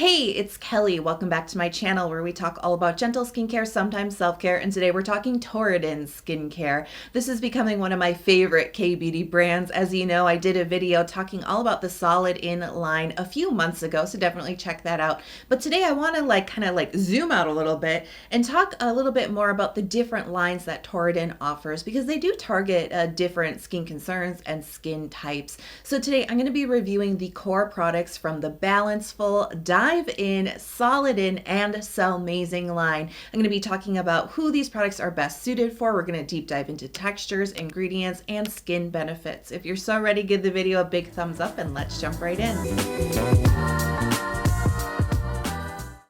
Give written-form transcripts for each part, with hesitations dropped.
Hey, it's Kelly. Welcome back to my channel where we talk all about gentle skincare, sometimes self-care, and today we're talking Torriden skincare. This is becoming one of my favorite K-beauty brands. As you know, I did a video talking all about the Solid-In line a few months ago, so definitely check that out. But today I want to kind of zoom out a little bit and talk a little bit more about the different lines that Torriden offers because they do target different skin concerns and skin types. So today I'm going to be reviewing the core products from the Balanceful, Dive-In, Solid-In, and Cellmazing line. I'm going to be talking about who these products are best suited for. We're going to deep dive into textures, ingredients, and skin benefits. If you're so ready, give the video a big thumbs up and let's jump right in.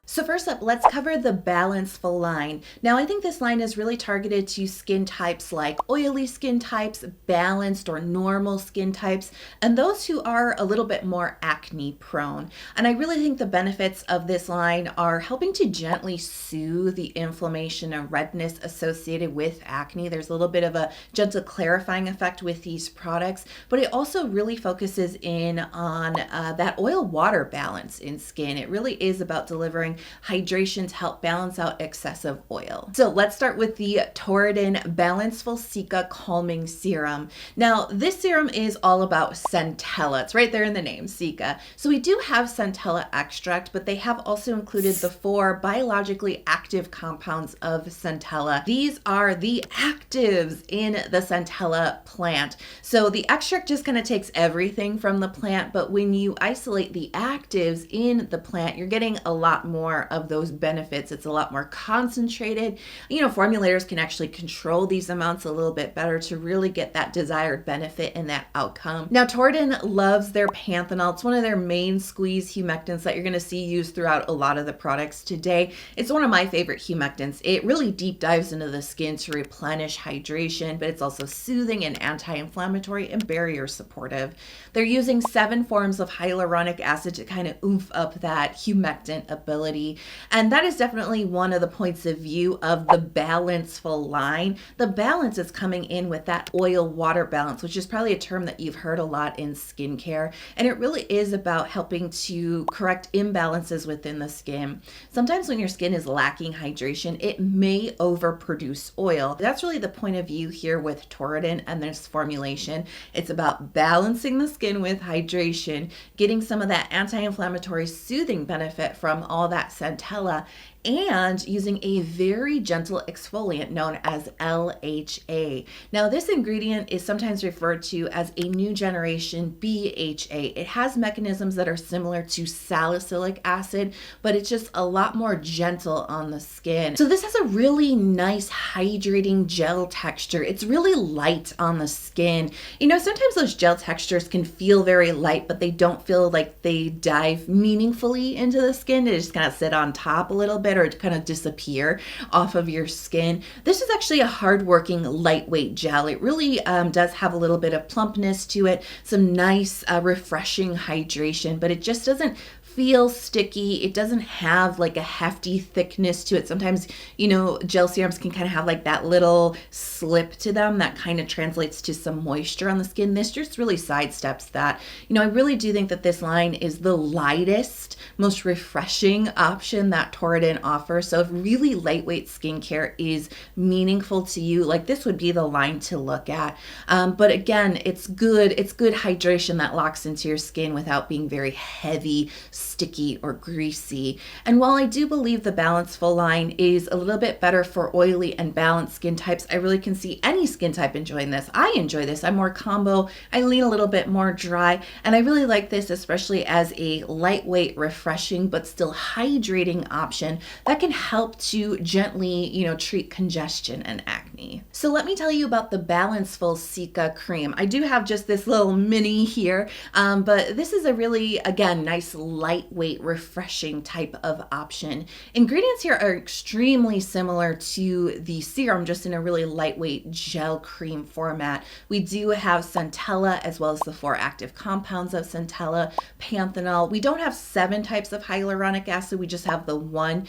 So first up, let's cover the Balanceful line. Now, I think this line is really targeted to skin types like oily skin types, balanced or normal skin types, and those who are a little bit more acne prone. And I really think the benefits of this line are helping to gently soothe the inflammation and redness associated with acne. There's a little bit of a gentle clarifying effect with these products, but it also really focuses in on that oil-water balance in skin. It really is about delivering hydration to help balance out excessive oil. So let's start with the Torriden Balanceful Cica Calming Serum. Now, this serum is all about centella. It's right there in the name, Cica. So we do have centella extract, but they have also included the 4 biologically active compounds of centella. These are the actives in the centella plant. So the extract just kind of takes everything from the plant, but when you isolate the actives in the plant, you're getting a lot more of those benefits. It's a lot more concentrated. You know, formulators can actually control these amounts a little bit better to really get that desired benefit and that outcome. Now, Torriden loves their panthenol. It's one of their main squeeze humectants that you're going to see used throughout a lot of the products today. It's one of my favorite humectants. It really deep dives into the skin to replenish hydration, but it's also soothing and anti-inflammatory and barrier supportive. They're using 7 forms of hyaluronic acid to kind of oomph up that humectant ability. And that is definitely one of the points of view of the Balanceful line. The balance is coming in with that oil-water balance, which is probably a term that you've heard a lot in skincare. And it really is about helping to correct imbalances within the skin. Sometimes when your skin is lacking hydration, it may overproduce oil. That's really the point of view here with Torriden and this formulation. It's about balancing the skin with hydration, getting some of that anti-inflammatory soothing benefit from all that centella, and using a very gentle exfoliant known as LHA. Now, this ingredient is sometimes referred to as a new generation BHA. It has mechanisms that are similar to salicylic acid, but it's just a lot more gentle on the skin. So this has a really nice hydrating gel texture. It's really light on the skin. You know, sometimes those gel textures can feel very light, but they don't feel like they dive meaningfully into the skin. They just kind of sit on top a little bit or to kind of disappear off of your skin. This is actually a hard-working, lightweight gel. It really does have a little bit of plumpness to it, some nice, refreshing hydration, but it just doesn't feel sticky. It doesn't have like a hefty thickness to it. Sometimes, you know, gel serums can kind of have like that little slip to them that kind of translates to some moisture on the skin. This just really sidesteps that. You know, I really do think that this line is the lightest, most refreshing option that Torriden offers. So if really lightweight skincare is meaningful to you, like this would be the line to look at. But again, it's good hydration that locks into your skin without being very heavy, sticky, or greasy. And while I do believe the Balanceful line is a little bit better for oily and balanced skin types, I really can see any skin type enjoying this. I enjoy this. I'm more combo. I lean a little bit more dry, and I really like this, especially as a lightweight, refreshing, but still hydrating option that can help to gently, you know, treat congestion and acne. So let me tell you about the Balanceful Cica cream. I do have just this little mini here, but this is a really, again, nice lightweight, refreshing type of option. Ingredients here are extremely similar to the serum, just in a really lightweight gel cream format. We do have centella as well as the 4 active compounds of centella, panthenol. We don't have 7 types of hyaluronic acid. We just have the 1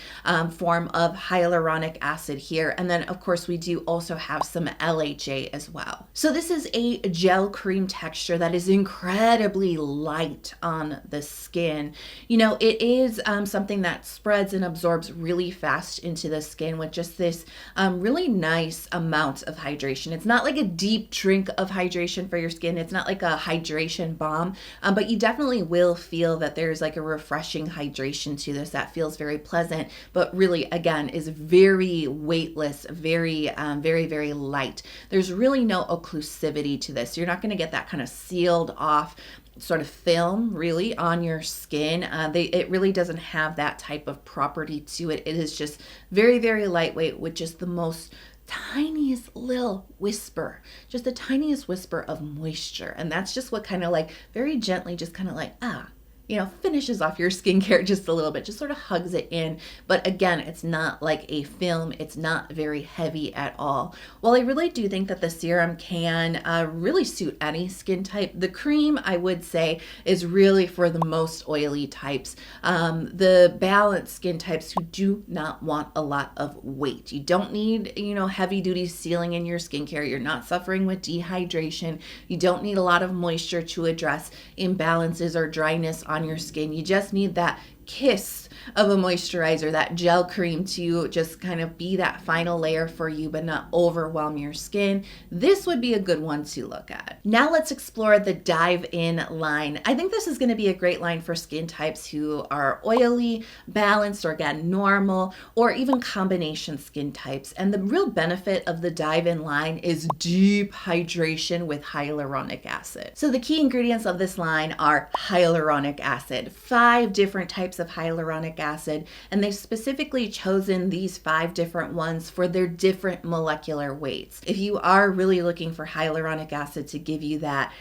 form of hyaluronic acid here. And then, of course, we do also also have some LHA as well. So this is a gel cream texture that is incredibly light on the skin. You know, it is something that spreads and absorbs really fast into the skin with just this really nice amount of hydration. It's not like a deep drink of hydration for your skin. It's not like a hydration bomb, but you definitely will feel that there's like a refreshing hydration to this that feels very pleasant, but really, again, is very weightless, very, very light. There's really no occlusivity to this. You're not going to get that kind of sealed off sort of film really on your skin. It really doesn't have that type of property to it. It is just very lightweight with just the most tiniest little whisper, just the tiniest whisper of moisture. And that's just what kind of like very gently just kind of like, you know, finishes off your skincare just a little bit, just sort of hugs it in. But again, it's not like a film. It's not very heavy at all. While I really do think that the serum can really suit any skin type, the cream, I would say, is really for the most oily types, the balanced skin types who do not want a lot of weight. You don't need, you know, heavy duty sealing in your skincare. You're not suffering with dehydration. You don't need a lot of moisture to address imbalances or dryness on your skin. You just need that kiss of a moisturizer, that gel cream to just kind of be that final layer for you, but not overwhelm your skin. This would be a good one to look at. Now let's explore the Dive In line. I think this is going to be a great line for skin types who are oily, balanced, or again, normal, or even combination skin types. And the real benefit of the Dive In line is deep hydration with hyaluronic acid. So the key ingredients of this line are hyaluronic acid, 5 different types of hyaluronic acid, and they've specifically chosen these 5 different ones for their different molecular weights. If you are really looking for hyaluronic acid to give you that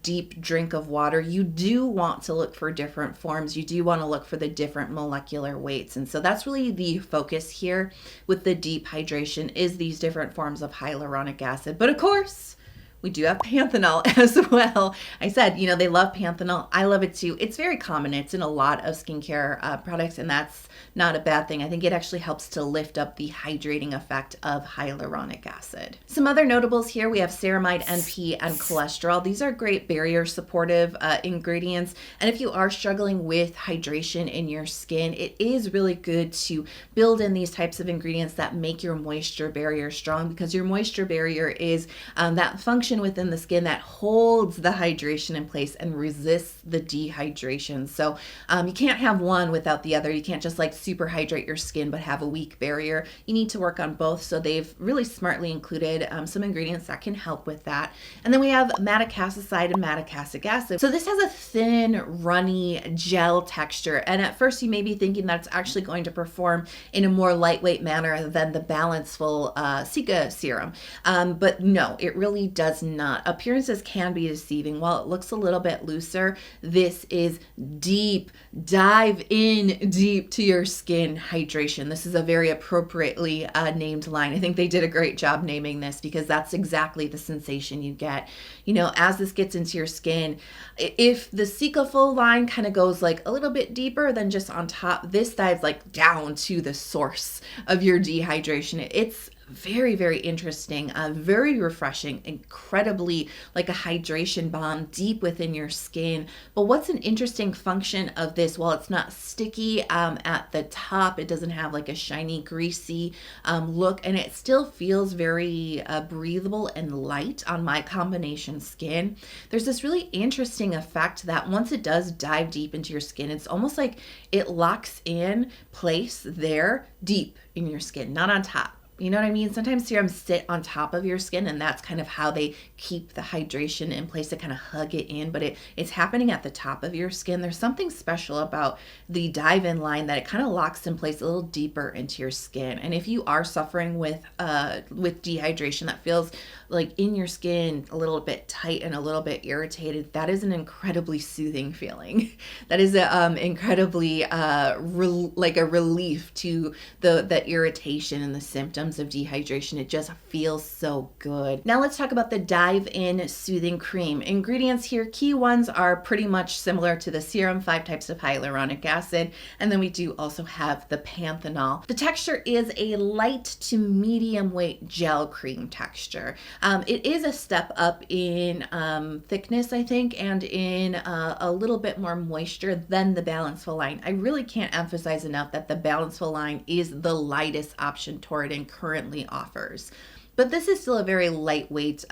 deep drink of water, you do want to look for different forms. You do want to look for the different molecular weights. And so that's really the focus here with the deep hydration, is these different forms of hyaluronic acid. But of course, we do have panthenol as well. I said, you know, they love panthenol. I love it too. It's very common. It's in a lot of skincare products, and that's not a bad thing. I think it actually helps to lift up the hydrating effect of hyaluronic acid. Some other notables here, we have ceramide, NP, and cholesterol. These are great barrier supportive ingredients. And if you are struggling with hydration in your skin, it is really good to build in these types of ingredients that make your moisture barrier strong, because your moisture barrier is that function within the skin that holds the hydration in place and resists the dehydration. So you can't have one without the other. You can't just like super hydrate your skin but have a weak barrier. You need to work on both. So they've really smartly included some ingredients that can help with that. And then we have madecassoside and madecassic acid. So this has a thin, runny gel texture. And at first you may be thinking that it's actually going to perform in a more lightweight manner than the Balanceful Cica serum. But no, it really does not. Appearances can be deceiving. While it looks a little bit looser, this is deep, dive in deep to your skin hydration. This is a very appropriately named line. I think they did a great job naming this, because that's exactly the sensation you get. You know, as this gets into your skin, if the Cica full line kind of goes like a little bit deeper than just on top, this dives like down to the source of your dehydration. It's very interesting, very refreshing, incredibly like a hydration bomb deep within your skin. But what's an interesting function of this, while it's not sticky at the top, it doesn't have like a shiny, greasy look, and it still feels very breathable and light on my combination skin. There's this really interesting effect that once it does dive deep into your skin, it's almost like it locks in place there deep in your skin, not on top. You know what I mean? Sometimes serums sit on top of your skin, and that's kind of how they keep the hydration in place, to kind of hug it in, but it's happening at the top of your skin. There's something special about the Dive In line that it kind of locks in place a little deeper into your skin. And if you are suffering with dehydration that feels like in your skin a little bit tight and a little bit irritated, that is an incredibly soothing feeling. That is incredibly like a relief to the irritation and the symptoms. symptoms of dehydration. It just feels so good. Now let's talk about the Dive In Soothing Cream. Ingredients here, key ones are pretty much similar to the serum, 5 types of hyaluronic acid, and then we do also have the panthenol. The texture is a light to medium weight gel cream texture. It is a step up in thickness, I think, and in a little bit more moisture than the Balanceful Line. I really can't emphasize enough that the Balanceful Line is the lightest option Torriden currently offers. But this is still a very lightweight,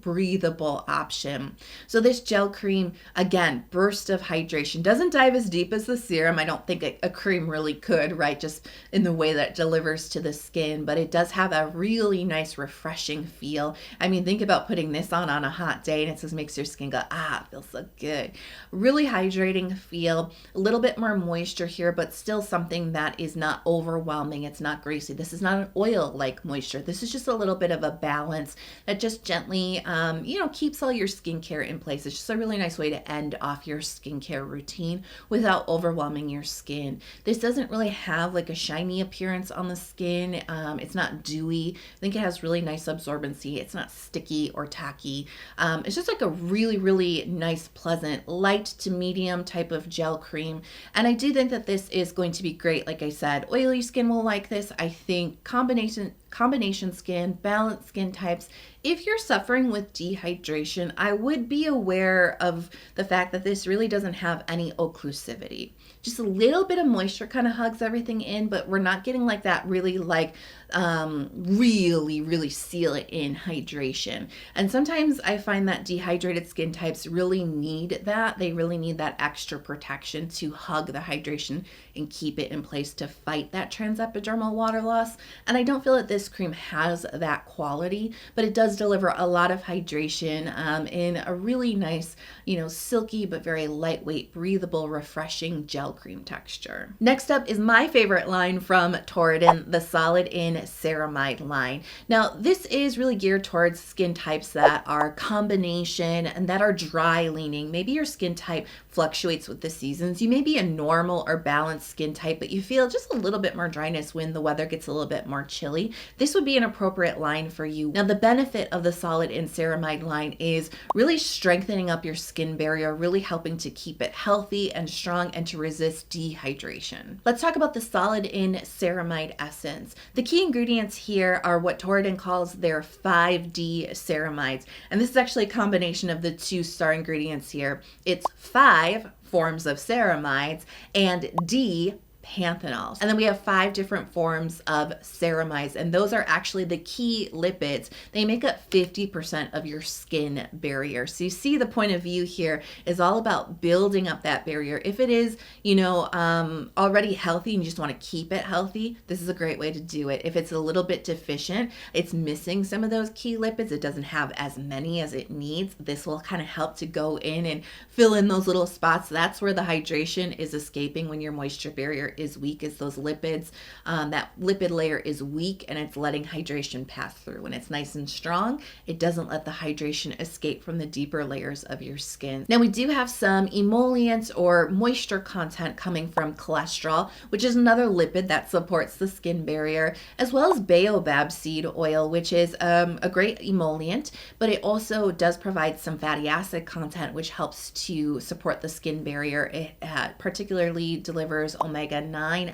breathable option. So this gel cream, again, burst of hydration. Doesn't dive as deep as the serum. I don't think a cream really could, right? Just in the way that it delivers to the skin. But it does have a really nice, refreshing feel. I mean, think about putting this on a hot day and it just makes your skin go, it feels so good. Really hydrating feel. A little bit more moisture here, but still something that is not overwhelming. It's not greasy. This is not an oil-like moisture. This is just a little bit of a balance that just gently, keeps all your skincare in place. It's just a really nice way to end off your skincare routine without overwhelming your skin. This doesn't really have like a shiny appearance on the skin. It's not dewy. I think it has really nice absorbency. It's not sticky or tacky. It's just like a really, really nice, pleasant, light to medium type of gel cream. And I do think that this is going to be great. Like I said, oily skin will like this. I think combination skin, balanced skin types. If you're suffering with dehydration, I would be aware of the fact that this really doesn't have any occlusivity. Just a little bit of moisture kind of hugs everything in, but we're not getting like that really really seal it in hydration. And sometimes I find that dehydrated skin types really need that. They really need that extra protection to hug the hydration and keep it in place to fight that transepidermal water loss. And I don't feel that this cream has that quality, but it does deliver a lot of hydration in a really nice, silky but very lightweight, breathable, refreshing gel cream texture. Next up is my favorite line from Torriden, the Solid In Ceramide line. Now, this is really geared towards skin types that are combination and that are dry leaning. Maybe your skin type fluctuates with the seasons. You may be a normal or balanced skin type, but you feel just a little bit more dryness when the weather gets a little bit more chilly. This would be an appropriate line for you. Now, the benefit of the Solid In Ceramide line is really strengthening up your skin barrier, really helping to keep it healthy and strong and to resist dehydration. Let's talk about the Solid In Ceramide Essence. The key ingredients here are what Torriden calls their 5D ceramides. And this is actually a combination of the 2 star ingredients here. It's 5 forms of ceramides and D panthenols. And then we have 5 different forms of ceramides, and those are actually the key lipids. They make up 50% of your skin barrier. So you see the point of view here is all about building up that barrier. If it is, already healthy and you just want to keep it healthy, this is a great way to do it. If it's a little bit deficient, it's missing some of those key lipids, it doesn't have as many as it needs, this will kind of help to go in and fill in those little spots. That's where the hydration is escaping when your moisture barrier is weak, is those lipids. That lipid layer is weak and it's letting hydration pass through. When it's nice and strong, it doesn't let the hydration escape from the deeper layers of your skin. Now we do have some emollients or moisture content coming from cholesterol, which is another lipid that supports the skin barrier, as well as baobab seed oil, which is a great emollient, but it also does provide some fatty acid content, which helps to support the skin barrier. It particularly delivers omega-9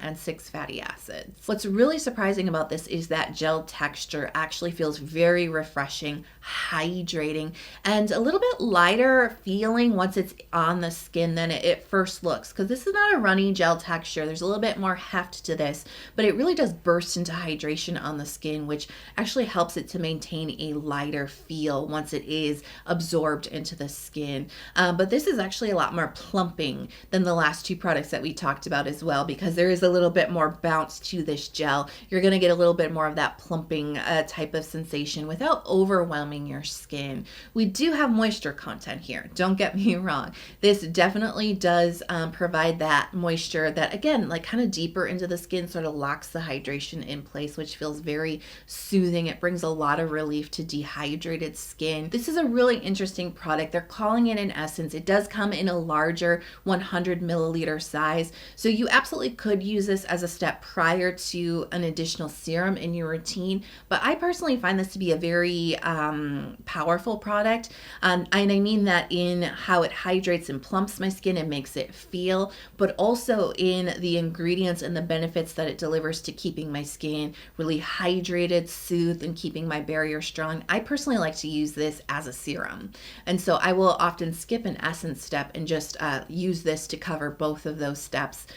and 6 fatty acids. What's really surprising about this is that gel texture actually feels very refreshing, hydrating, and a little bit lighter feeling once it's on the skin than it first looks, because this is not a runny gel texture. There's a little bit more heft to this, but it really does burst into hydration on the skin, which actually helps it to maintain a lighter feel once it is absorbed into the skin. But this is actually a lot more plumping than the last 2 products that we talked about as well, because there is a little bit more bounce to this gel. You're going to get a little bit more of that plumping type of sensation without overwhelming your skin. We do have moisture content here, don't get me wrong. This definitely does provide that moisture that, again, like kind of deeper into the skin, sort of locks the hydration in place, which feels very soothing. It brings a lot of relief to dehydrated skin. This is a really interesting product. They're calling it an essence. It does come in a larger 100 milliliter size, so you absolutely absolutely could use this as a step prior to an additional serum in your routine, but I personally find this to be a very powerful product. And I mean that in how it hydrates and plumps my skin and makes it feel, but also in the ingredients and the benefits that it delivers to keeping my skin really hydrated, soothed, and keeping my barrier strong. I personally like to use this as a serum. And so I will often skip an essence step and just use this to cover both of those steps.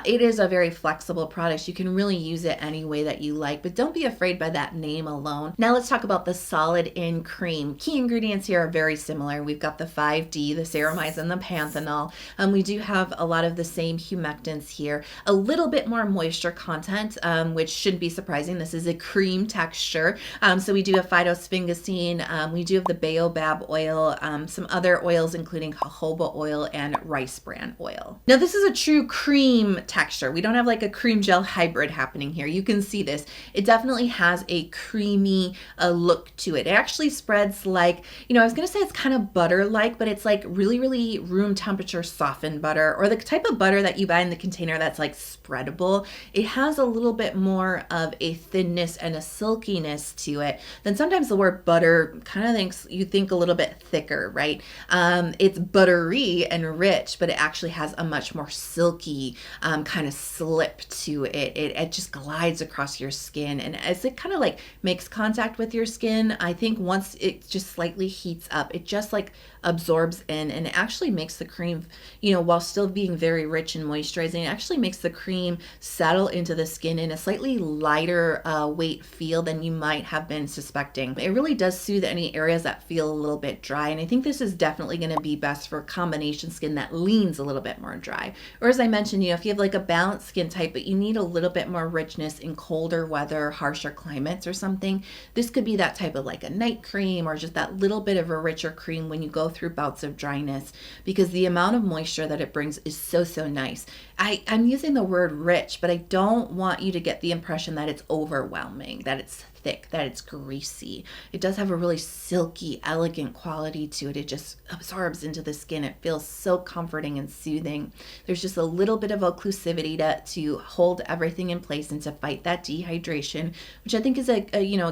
It is a very flexible product. You can really use it any way that you like, but don't be afraid by that name alone. Now let's talk about the solid in cream. Key ingredients here are very similar. We've got the 5D, the ceramides, and the panthenol. We do have a lot of the same humectants here. A little bit more moisture content, which shouldn't be surprising. This is a cream texture. So we do have phytosphingosine. We do have the baobab oil, some other oils including jojoba oil and rice bran oil. Now this is a true cream texture. We don't have like a cream gel hybrid happening here. You can see this. It definitely has a creamy look to it. It actually spreads like, I was gonna say it's kind of butter-like, but it's like really, really room temperature softened butter, or the type of butter that you buy in the container that's like spreadable. It has a little bit more of a thinness and a silkiness to it than sometimes the word butter kind of you think a little bit thicker, right? It's buttery and rich, but it actually has a much more silky kind of slip to it. It just glides across your skin, and as it kind of like makes contact with your skin, I think once it just slightly heats up, it just like absorbs in, and it actually makes the cream, while still being very rich and moisturizing, it actually makes the cream settle into the skin in a slightly lighter weight feel than you might have been suspecting. It really does soothe any areas that feel a little bit dry, and I think this is definitely going to be best for combination skin that leans a little bit more dry. Or as I mentioned, if you have like a balanced skin type, but you need a little bit more richness in colder weather, harsher climates or something, this could be that type of like a night cream, or just that little bit of a richer cream when you go through bouts of dryness, because the amount of moisture that it brings is so nice. I'm using the word rich, but I don't want you to get the impression that it's overwhelming, that it's thick, that it's greasy. It does have a really silky, elegant quality to it. It just absorbs into the skin. It feels so comforting and soothing. There's just a little bit of occlusivity to hold everything in place and to fight that dehydration, which I think is a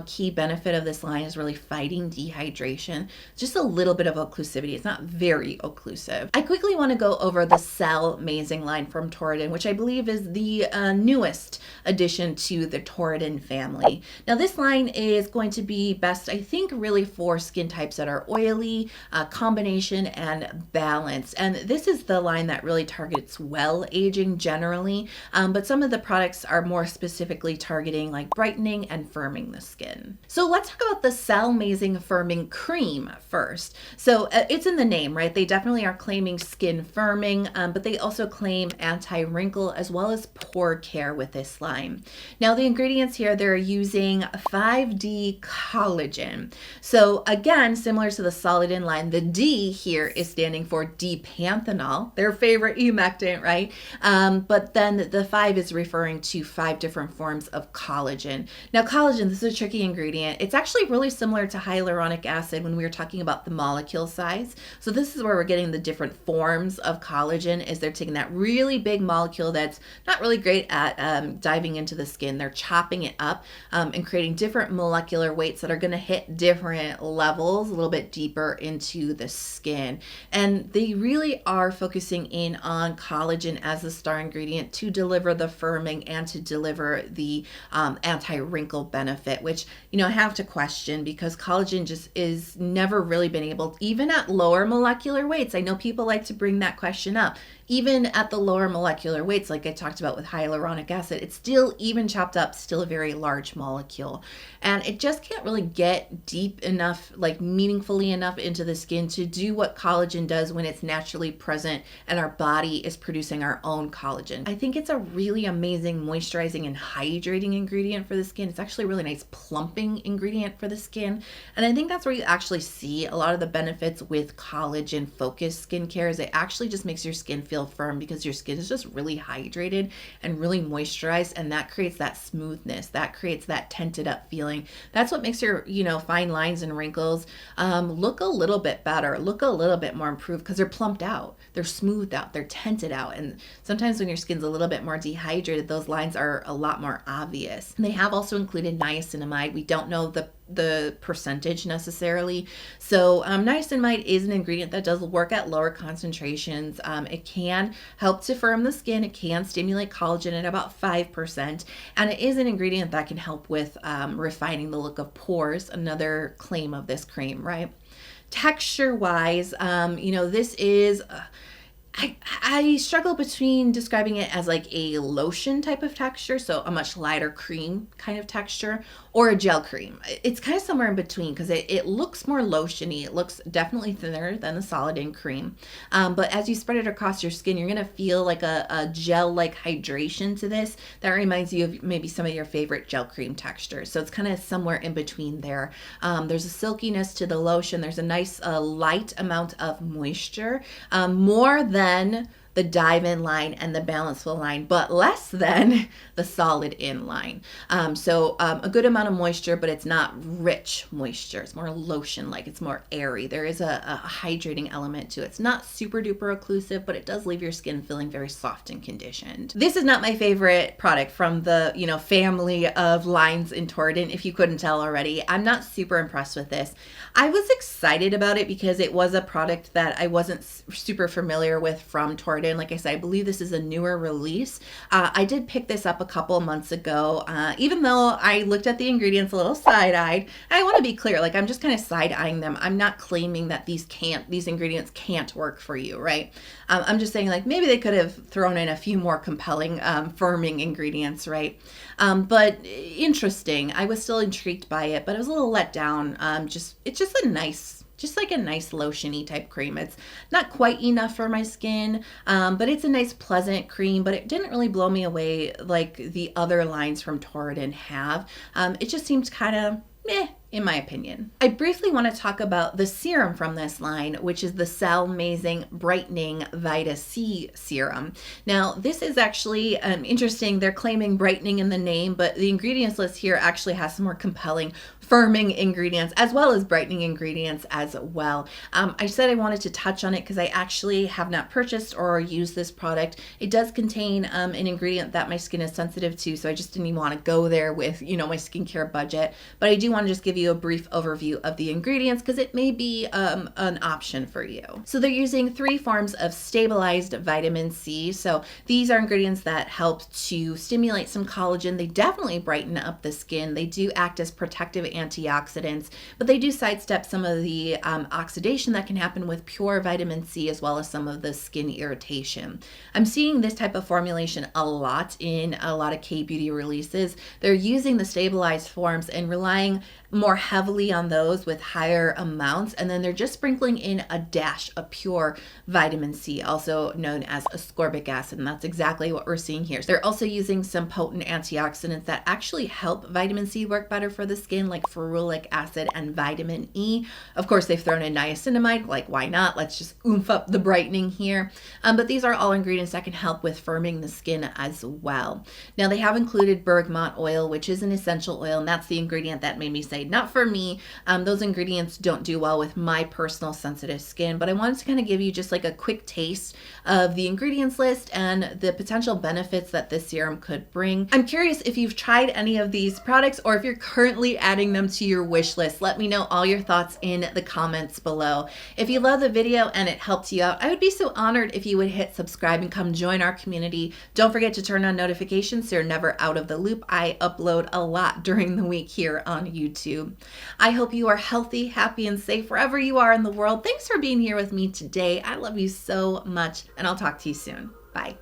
key benefit of this line, is really fighting dehydration. Just a little bit of occlusivity. It's not very occlusive. I quickly want to go over the Cellmazing line from Torriden, which I believe is the newest addition to the Torriden family. Now this line is going to be best, I think, really for skin types that are oily, combination, and balanced. And this is the line that really targets well aging generally, but some of the products are more specifically targeting like brightening and firming the skin. So let's talk about the Cellmazing Firming Cream first. So it's in the name, right? They definitely are claiming skin firming, but they also claim anti-wrinkle as well as pore care with this line. Now the ingredients here, they're using 5D collagen. So again, similar to the solid in line, the D here is standing for D-panthenol, their favorite humectant, right? But then the 5 is referring to 5 different forms of collagen. Now collagen, this is a tricky ingredient. It's actually really similar to hyaluronic acid when we were talking about the molecule size. So this is where we're getting the different forms of collagen, is they're taking that really big molecule that's not really great at diving into the skin. They're chopping it up and creating different molecular weights that are going to hit different levels a little bit deeper into the skin. And they really are focusing in on collagen as the star ingredient to deliver the firming and to deliver the anti-wrinkle benefit, which, I have to question, because collagen just is never really been able, even at lower molecular weights. I know people like to bring that question up. Even at the lower molecular weights, like I talked about with hyaluronic acid, it's still, even chopped up, still a very large molecule. And it just can't really get deep enough, like meaningfully enough into the skin to do what collagen does when it's naturally present and our body is producing our own collagen. I think it's a really amazing moisturizing and hydrating ingredient for the skin. It's actually a really nice plumping ingredient for the skin. And I think that's where you actually see a lot of the benefits with collagen focused skincare, is it actually just makes your skin feel feel firm because your skin is just really hydrated and really moisturized, and that creates that smoothness, that creates that tented up feeling. That's what makes your, fine lines and wrinkles look a little bit better, look a little bit more improved, because they're plumped out, they're smoothed out, they're tented out. And sometimes when your skin's a little bit more dehydrated, those lines are a lot more obvious. And they have also included niacinamide. We don't know the percentage necessarily. So niacinamide is an ingredient that does work at lower concentrations. It can help to firm the skin. It can stimulate collagen at about 5%. And it is an ingredient that can help with refining the look of pores, another claim of this cream, right? Texture wise, this is... I struggle between describing it as like a lotion type of texture, so a much lighter cream kind of texture, or a gel cream. It's kind of somewhere in between because it looks more lotiony. It looks definitely thinner than the solid in cream. But as you spread it across your skin, you're going to feel like a gel-like hydration to this that reminds you of maybe some of your favorite gel cream textures. So it's kind of somewhere in between there. There's a silkiness to the lotion. There's a nice light amount of moisture, more than the Dive-In line and the Balanceful line, but less than the Solid In line. So a good amount of moisture, but it's not rich moisture. It's more lotion-like. It's more airy. There is a hydrating element to it. It's not super duper occlusive, but it does leave your skin feeling very soft and conditioned. This is not my favorite product from the family of lines in Torriden, if you couldn't tell already. I'm not super impressed with this. I was excited about it because it was a product that I wasn't super familiar with from Torriden. Like I said, I believe this is a newer release. I did pick this up a couple months ago, even though I looked at the ingredients a little side-eyed. I want to be clear, like I'm just kind of side-eyeing them. I'm not claiming that these ingredients can't work for you, right? I'm just saying like maybe they could have thrown in a few more compelling firming ingredients, right? But interesting. I was still intrigued by it, but I was a little let down. It's just a nice lotion-y type cream. It's not quite enough for my skin, but it's a nice pleasant cream, but it didn't really blow me away like the other lines from Torriden have. It just seemed kind of meh, in my opinion. I briefly want to talk about the serum from this line, which is the Cellmazing Brightening Vita C serum. Now, this is actually interesting. They're claiming brightening in the name, but the ingredients list here actually has some more compelling firming ingredients as well as brightening ingredients as well. I said I wanted to touch on it because I actually have not purchased or used this product. It does contain an ingredient that my skin is sensitive to, so I just didn't even want to go there with, my skincare budget. But I do want to just give you a brief overview of the ingredients because it may be an option for you. So they're using 3 forms of stabilized vitamin C. So these are ingredients that help to stimulate some collagen. They definitely brighten up the skin. They do act as protective antioxidants, but they do sidestep some of the oxidation that can happen with pure vitamin C as well as some of the skin irritation. I'm seeing this type of formulation a lot in a lot of K-beauty releases. They're using the stabilized forms and relying more heavily on those with higher amounts, and then they're just sprinkling in a dash of pure vitamin C, also known as ascorbic acid, and that's exactly what we're seeing here. They're also using some potent antioxidants that actually help vitamin C work better for the skin, like ferulic acid and vitamin E. Of course, they've thrown in niacinamide, like why not? Let's just oomph up the brightening here. But these are all ingredients that can help with firming the skin as well. Now, they have included bergamot oil, which is an essential oil, and that's the ingredient that made me say, not for me. Those ingredients don't do well with my personal sensitive skin, but I wanted to kind of give you just like a quick taste of the ingredients list and the potential benefits that this serum could bring. I'm curious if you've tried any of these products or if you're currently adding them to your wish list. Let me know all your thoughts in the comments below. If you love the video and it helped you out, I would be so honored if you would hit subscribe and come join our community. Don't forget to turn on notifications so you're never out of the loop. I upload a lot during the week here on YouTube. I hope you are healthy, happy, and safe wherever you are in the world. Thanks for being here with me today. I love you so much, and I'll talk to you soon. Bye.